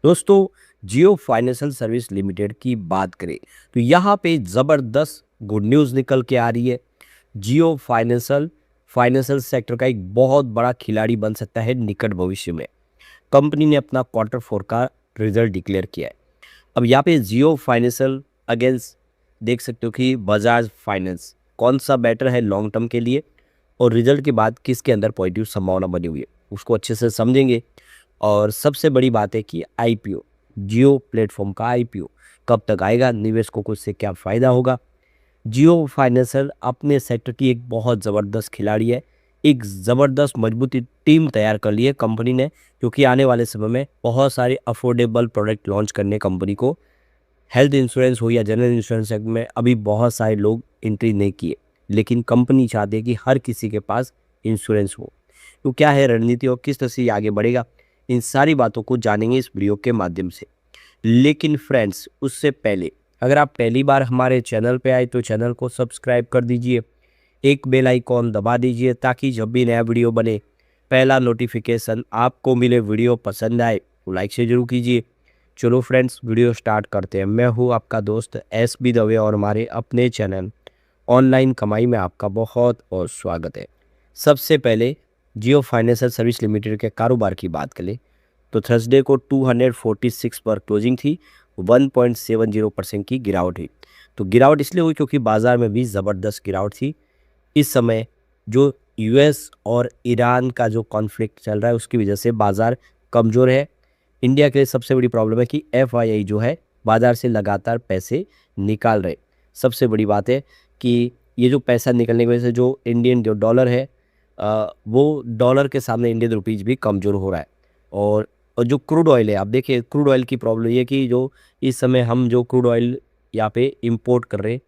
दोस्तों, जियो financial service limited की बात करें तो यहाँ पे ज़बरदस्त गुड न्यूज़ निकल के आ रही है। जियो फाइनेंशियल फाइनेंशियल सेक्टर का एक बहुत बड़ा खिलाड़ी बन सकता है निकट भविष्य में। कंपनी ने अपना क्वार्टर फोर का रिजल्ट डिक्लेयर किया है। अब यहाँ पे जियो फाइनेंशियल अगेंस्ट देख सकते हो कि बजाज फाइनेंस कौन सा बेटर है लॉन्ग टर्म के लिए, और रिजल्ट के बाद किसके अंदर पॉजिटिव संभावना बनी हुई है उसको अच्छे से समझेंगे। और सबसे बड़ी बात है कि आईपीओ, जियो प्लेटफॉर्म का आईपीओ कब तक आएगा, निवेशकों को इससे क्या फ़ायदा होगा। जियो फाइनेंशियल अपने सेक्टर की एक बहुत ज़बरदस्त खिलाड़ी है। एक ज़बरदस्त मजबूती टीम तैयार कर ली है कंपनी ने, क्योंकि आने वाले समय में बहुत सारे अफोर्डेबल प्रोडक्ट लॉन्च करने कंपनी को। हेल्थ इंश्योरेंस हो या जनरल इंश्योरेंस सेक्टर में अभी बहुत सारे लोग एंट्री नहीं किए, लेकिन कंपनी चाहती है कि हर किसी के पास इंश्योरेंस हो। तो क्या है रणनीति और किस तरह से ये आगे बढ़ेगा, इन सारी बातों को जानेंगे इस वीडियो के माध्यम से। लेकिन फ्रेंड्स, उससे पहले अगर आप पहली बार हमारे चैनल पे आए तो चैनल को सब्सक्राइब कर दीजिए, एक बेल आइकॉन दबा दीजिए ताकि जब भी नया वीडियो बने पहला नोटिफिकेशन आपको मिले। वीडियो पसंद आए तो लाइक से जरूर कीजिए। चलो फ्रेंड्स, वीडियो स्टार्ट करते हैं। मैं हूँ आपका दोस्त SB दवे और हमारे अपने चैनल ऑनलाइन कमाई में आपका बहुत बहुत स्वागत है। सबसे पहले जियो फाइनेंशियल सर्विस लिमिटेड के कारोबार की बात करें तो थर्सडे को 246 पर क्लोजिंग थी, 1.70% की गिरावट हुई। तो गिरावट इसलिए हुई क्योंकि बाजार में भी ज़बरदस्त गिरावट थी। इस समय जो यूएस और ईरान का जो कॉन्फ्लिक्ट चल रहा है उसकी वजह से बाजार कमज़ोर है। इंडिया के लिए सबसे बड़ी प्रॉब्लम है कि FII जो है बाजार से लगातार पैसे निकाल रहे। सबसे बड़ी बात है कि ये जो पैसा निकलने की वजह से जो इंडियन जो डॉलर है वो डॉलर के सामने इंडियन रुपीज़ भी कमज़ोर हो रहा है। और जो क्रूड ऑयल है, आप देखिए क्रूड ऑयल की प्रॉब्लम ये कि जो इस समय हम जो क्रूड ऑयल यहाँ पे इंपोर्ट कर रहे हैं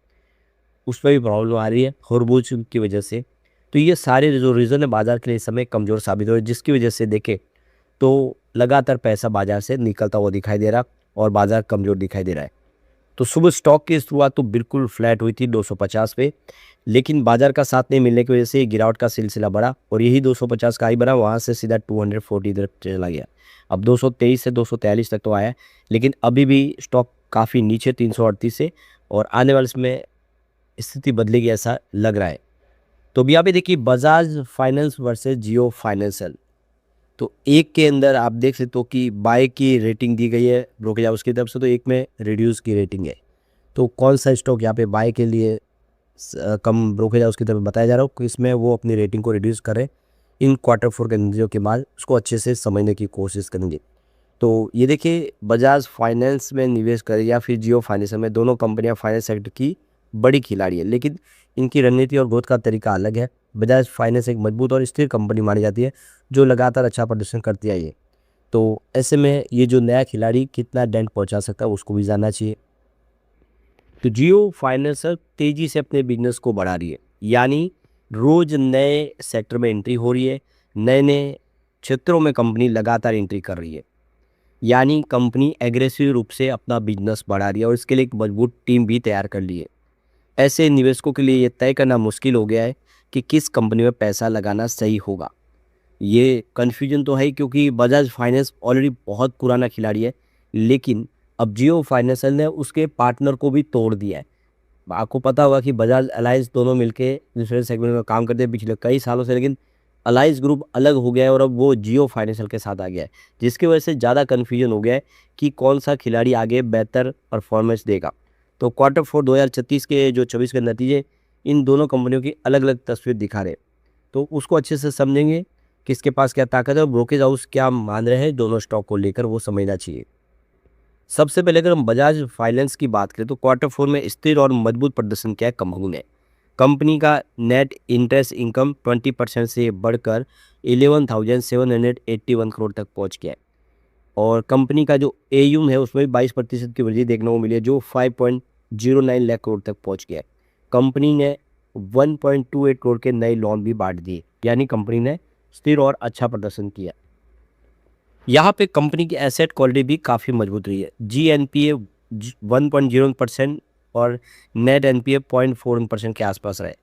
उसमें भी प्रॉब्लम आ रही है हॉर्मुज़ की वजह से। तो ये सारे जो रीज़न है बाज़ार के लिए इस समय कमज़ोर साबित हो रहे हैं, जिसकी वजह से देखें तो लगातार पैसा बाज़ार से निकलता हुआ दिखाई दे रहा और बाज़ार कमज़ोर दिखाई दे रहा है। तो सुबह स्टॉक की शुरुआत तो बिल्कुल फ्लैट हुई थी 250 पे, लेकिन बाजार का साथ नहीं मिलने की वजह से गिरावट का सिलसिला बढ़ा और यही 250 का हाई बना, वहाँ से सीधा 240 तरफ चला गया। अब 223 से 243 तक तो आया, लेकिन अभी भी स्टॉक काफ़ी नीचे 338 से, और आने वाले समय स्थिति बदलेगी ऐसा लग रहा है। तो अभी यहाँ पे देखिए बजाज फाइनेंस वर्सेस जियो फाइनेंशियल, तो एक के अंदर आप देख सकते हो कि बाय की रेटिंग दी गई है ब्रोकरेज हाउस की तरफ से, तो एक में रिड्यूस की रेटिंग है। तो कौन सा स्टॉक यहाँ पे बाय के लिए कम ब्रोकरेज हाउस की तरफ बताया जा रहा हो कि इसमें वो अपनी रेटिंग को रिड्यूस करें इन क्वार्टर फोर के नतीजों के बाद, उसको अच्छे से समझने की कोशिश करेंगे। तो ये देखिए बजाज फाइनेंस में निवेश करें या फिर जियो फाइनेंस में, दोनों कंपनियां फाइनेंस सेक्टर की बड़ी खिलाड़ी है, लेकिन इनकी रणनीति और ग्रोथ का तरीका अलग है। बजाज फाइनेंस एक मजबूत और स्थिर कंपनी मानी जाती है जो लगातार अच्छा प्रदर्शन करती आई है। तो ऐसे में ये जो नया खिलाड़ी कितना डेंट पहुंचा सकता है उसको भी जानना चाहिए। तो जियो फाइनेंस तेजी से अपने बिजनेस को बढ़ा रही है, यानी रोज नए सेक्टर में एंट्री हो रही है, नए नए क्षेत्रों में कंपनी लगातार एंट्री कर रही है, यानी कंपनी एग्रेसिव रूप से अपना बिजनेस बढ़ा रही है और इसके लिए एक मजबूत टीम भी तैयार कर ली है। ऐसे निवेशकों के लिए ये तय करना मुश्किल हो गया है कि किस कंपनी में पैसा लगाना सही होगा। ये कन्फ्यूजन तो है ही, क्योंकि बजाज फाइनेंस ऑलरेडी बहुत पुराना खिलाड़ी है, लेकिन अब जियो फाइनेंशियल ने उसके पार्टनर को भी तोड़ दिया है। आपको पता होगा कि बजाज अलायंस दोनों मिलके इंश्योरेंस सेगमेंट में काम करते हैं पिछले कई सालों से, लेकिन अलायंस ग्रुप अलग हो गया है और अब वो जियो फाइनेंशियल के साथ आ गया है, जिसकी वजह से ज़्यादा कन्फ्यूजन हो गया है कि कौन सा खिलाड़ी आगे बेहतर परफॉर्मेंस देगा। तो क्वार्टर फोर 2036 के जो 24 के नतीजे इन दोनों कंपनियों की अलग अलग तस्वीर दिखा रहे हैं। तो उसको अच्छे से समझेंगे, किसके पास क्या ताकत है और ब्रोकरेज हाउस क्या मान रहे हैं दोनों स्टॉक को लेकर, वो समझना चाहिए। सबसे पहले अगर हम बजाज फाइनेंस की बात करें तो क्वार्टर फोर में स्थिर और मजबूत प्रदर्शन किया है कंपनी ने। कंपनी का नेट इंटरेस्ट इनकम 20% से बढ़कर 11,781 करोड़ तक पहुंच गया है, और कंपनी का जो AUM है उसमें भी 22% की वृद्धि देखने को मिली है, जो 5.09 लाख करोड़ तक पहुंच गया है। कंपनी ने 1.28 करोड़ के नए लोन भी बांट दिए, यानी कंपनी ने स्थिर और अच्छा प्रदर्शन किया। यहाँ पे कंपनी की एसेट क्वालिटी भी काफ़ी मजबूत रही है। GNPA 1.01% और नेट NPA 0.41% के आसपास रहे।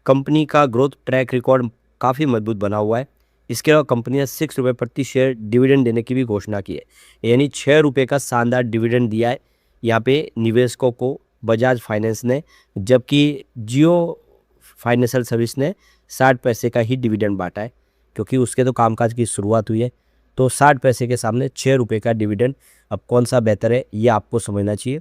कंपनी का ग्रोथ ट्रैक रिकॉर्ड काफ़ी मजबूत बना हुआ है। इसके अलावा कंपनी ने 6 रुपये प्रति शेयर डिविडेंड देने की भी घोषणा की है, यानी 6 रुपये का शानदार डिविडेंड दिया है यहाँ पे निवेशकों को बजाज फाइनेंस ने, जबकि जियो फाइनेंशियल सर्विस ने 60 पैसे का ही डिविडेंड बांटा है, क्योंकि उसके तो कामकाज की शुरुआत हुई है। तो 60 पैसे के सामने 6 रुपये का डिविडेंड, अब कौन सा बेहतर है ये आपको समझना चाहिए।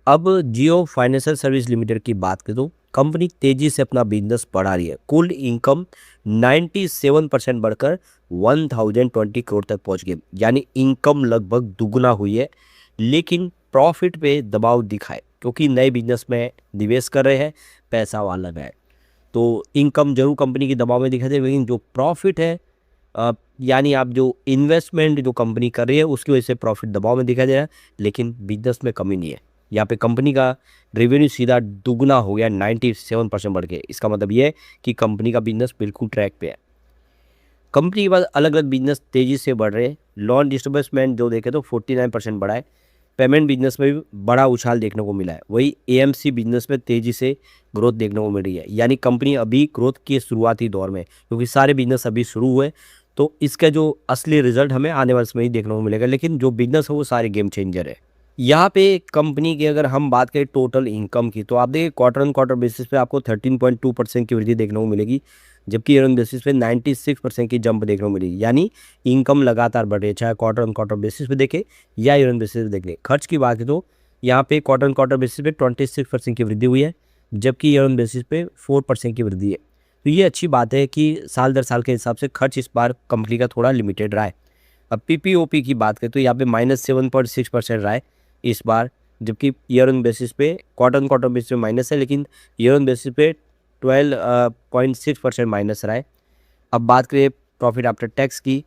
अब जियो फाइनेंशियल सर्विस लिमिटेड की बात करें तो कंपनी तेजी से अपना बिजनेस बढ़ा रही है। कुल इनकम 97% बढ़कर 1020 करोड़ तक पहुंच गई, यानी इनकम लगभग दुगुना हुई है। लेकिन प्रॉफिट पे दबाव दिखा है, क्योंकि नए बिजनेस में निवेश कर रहे हैं, पैसा वहाँ लगा है। तो इनकम जरूर कंपनी की दबाव में दिखाई दे, लेकिन जो प्रॉफिट है यानी आप जो इन्वेस्टमेंट जो कंपनी कर रही है उसकी वजह से प्रॉफिट दबाव में दिखाई दे रहा है, लेकिन बिजनेस में कमी नहीं है। यहाँ पे कंपनी का रेवेन्यू सीधा दुगना हो गया, 97% बढ़ के। इसका मतलब ये है कि कंपनी का बिजनेस बिल्कुल ट्रैक पे है। कंपनी के पास अलग अलग बिजनेस तेजी से बढ़ रहे हैं। लोन डिस्बर्समेंट जो देखें तो 49% बढ़ा है। पेमेंट बिजनेस में भी बड़ा उछाल देखने को मिला है। वही एएमसी बिजनेस में तेजी से ग्रोथ देखने को मिल रही है, यानी कंपनी अभी ग्रोथ के शुरुआती दौर में, क्योंकि सारे बिजनेस अभी शुरू हुए। तो इसका जो असली रिजल्ट हमें आने वाले समय ही देखने को मिलेगा, लेकिन जो बिजनेस है वो सारे गेम चेंजर है। यहाँ पे कंपनी की अगर हम बात करें टोटल इनकम की, तो आप देखिए क्वार्टर ऑन क्वार्टर बेसिस पे आपको 13.2% की वृद्धि देखने को मिलेगी, जबकि ईयर ऑन बेसिस पे 96% की जंप देखने को मिलेगी। यानी इनकम लगातार बढ़ रही है, चाहे क्वार्टर ऑन क्वार्टर बेसिस पे देखें या ईयर ऑन बेसिस पे देखें। खर्च की बात है तो यहाँ पे क्वार्टर ऑन क्वार्टर बेसिस पे 26% की वृद्धि हुई है, जबकि ईयर ऑन बेसिस पे 4% की वृद्धि है। तो ये अच्छी बात है कि साल दर साल के हिसाब से खर्च इस बार कंपनी का थोड़ा लिमिटेड रहा है। अब पीपीओपी की बात करें तो यहाँ पे -7.6% रहा है इस बार, जबकि ईयर ऑन बेसिस पे क्वार्टर ऑन क्वार्टर बेसिस पे माइनस है, लेकिन ईयर ऑन बेसिस पे 12.6% माइनस रहा है। अब बात करें प्रॉफिट आफ्टर टैक्स की,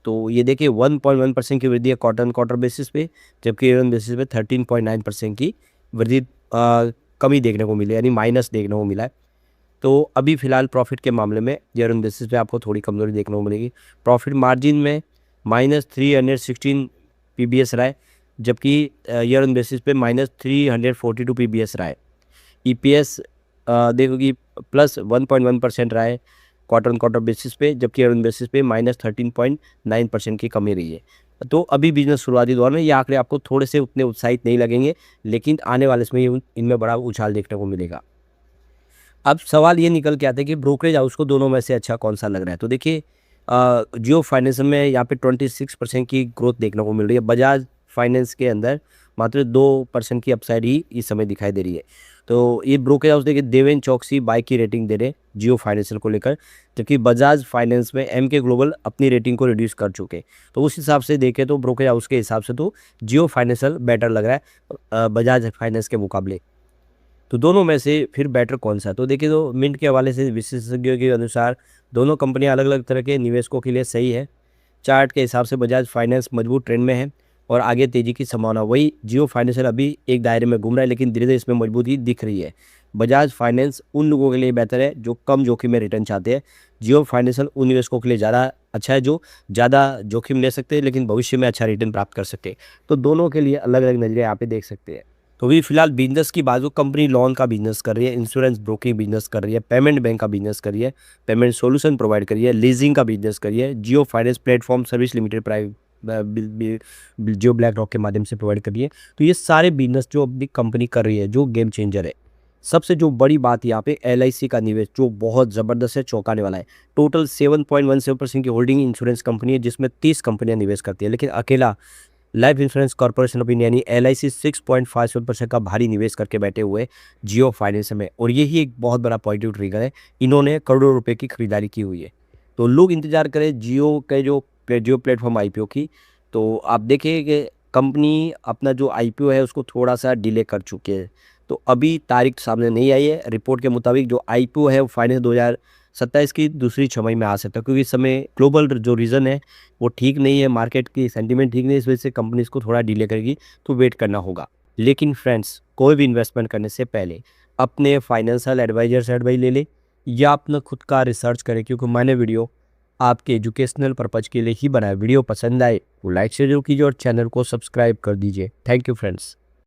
तो ये देखिए 1.1% की वृद्धि है क्वार्टर ऑन क्वार्टर बेसिस पे, जबकि ईयर ऑन बेसिस पे 13.9% की वृद्धि कमी देखने को मिली, यानी माइनस देखने को मिला है। तो अभी फिलहाल प्रॉफिट के मामले में ईयर ऑन बेसिस पे आपको थोड़ी कमजोरी देखने को मिलेगी। प्रॉफिट मार्जिन में -316 पीबीएस रहा है, जबकि ईयर ऑन बेसिस पे -342 पीबीएस रहा है। ईपीएस देखो कि +1.1% रहा है क्वार्टर ऑन क्वार्टर बेसिस पे, जबकि ईयर ऑन बेसिस पे -13.9% की कमी रही है। तो अभी बिजनेस शुरुआती दौर में ये आंकड़े आपको थोड़े से उतने उत्साहित नहीं लगेंगे, लेकिन आने वाले समय इनमें बड़ा उछाल देखने को मिलेगा। अब सवाल ये निकल के आता है कि ब्रोकरेज हाउस को दोनों में से अच्छा कौन सा लग रहा है। तो देखिए जियो फाइनेंस में यहाँ पे 26% की ग्रोथ देखने को मिल रही है। बजाज फाइनेंस के अंदर मात्र 2% की अपसाइड ही इस समय दिखाई दे रही है। तो ये ब्रोकरेज हाउस देखिए देवेन चौकसी बाय की रेटिंग दे रहे हैं जियो फाइनेंशियल को लेकर, जबकि बजाज फाइनेंस में एमके ग्लोबल अपनी रेटिंग को रिड्यूस कर चुके। तो उस हिसाब से देखें तो ब्रोकरेज हाउस के हिसाब से तो जियो फाइनेंशियल बेटर लग रहा है बजाज फाइनेंस के मुकाबले। तो दोनों में से फिर बेटर कौन सा है? तो देखिए तो मिंट के हवाले से विशेषज्ञों के अनुसार दोनों कंपनियां अलग अलग तरह के निवेशकों के लिए सही है। चार्ट के हिसाब से बजाज फाइनेंस मजबूत ट्रेंड में है और आगे तेजी की संभावना। वही जियो फाइनेंशियल अभी एक दायरे में घूम रहा है, लेकिन धीरे धीरे इसमें मजबूती दिख रही है। बजाज फाइनेंस उन लोगों के लिए बेहतर है जो कम जोखिम में रिटर्न चाहते हैं। जियो फाइनेंशियल उन निवेशकों के लिए ज़्यादा अच्छा है जो ज़्यादा जोखिम ले सकते हैं, लेकिन भविष्य में अच्छा रिटर्न प्राप्त कर सकते हैं। तो दोनों के लिए अलग अलग नजरिए यहाँ पे देख सकते हैं। तो अभी फिलहाल बिजनेस की बाजू कंपनी लोन का बिजनेस कर रही है, इंश्योरेंस ब्रोकिंग बिजनेस कर रही है, पेमेंट बैंक का बिजनेस कर रही है, पेमेंट सॉल्यूशन प्रोवाइड कर रही है, लीजिंग का बिजनेस कर रही है, जियो फाइनेंस प्लेटफॉर्म सर्विस लिमिटेड जो ब्लैक रॉक के माध्यम से प्रोवाइड कर रही है। तो ये सारे बिजनेस जो अपनी कंपनी कर रही है जो गेम चेंजर है। सबसे जो बड़ी बात यहाँ पे LIC का निवेश जो बहुत ज़बरदस्त है, चौंकाने वाला है। टोटल 7.17% की होल्डिंग इंश्योरेंस कंपनी है, जिसमें 30 कंपनियां निवेश करती है, लेकिन अकेला life insurance corporation of India यानी LIC 6.57% का भारी निवेश करके बैठे हुए जियो फाइनेंस में, और यही एक बहुत बड़ा पॉजिटिव ट्रिगर है। इन्होंने करोड़ों रुपए की खरीदारी की हुई है। तो लोग इंतजार करें जियो के जो जियो प्लेटफॉर्म IPO की। तो आप देखिए कि कंपनी अपना जो IPO है उसको थोड़ा सा डिले कर चुके हैं। तो अभी तारीख सामने नहीं आई है। रिपोर्ट के मुताबिक जो IPO है वो फाइनेंस 2027 की दूसरी छमाही में आ सकता है, क्योंकि इस समय ग्लोबल जो रीज़न है वो ठीक नहीं है, मार्केट की सेंटीमेंट ठीक नहीं है, इस वजह से कंपनी इसको थोड़ा डिले करेगी। तो वेट करना होगा। लेकिन फ्रेंड्स, कोई भी इन्वेस्टमेंट करने से पहले अपने फाइनेंशियल एडवाइजर से एडवाइस ले ले या अपना खुद का रिसर्च करें, क्योंकि मैंने वीडियो आपके एजुकेशनल पर्पज़ के लिए ही बनाया। वीडियो पसंद आए तो लाइक शेयर जरूर कीजिए और चैनल को सब्सक्राइब कर दीजिए। Thank you friends.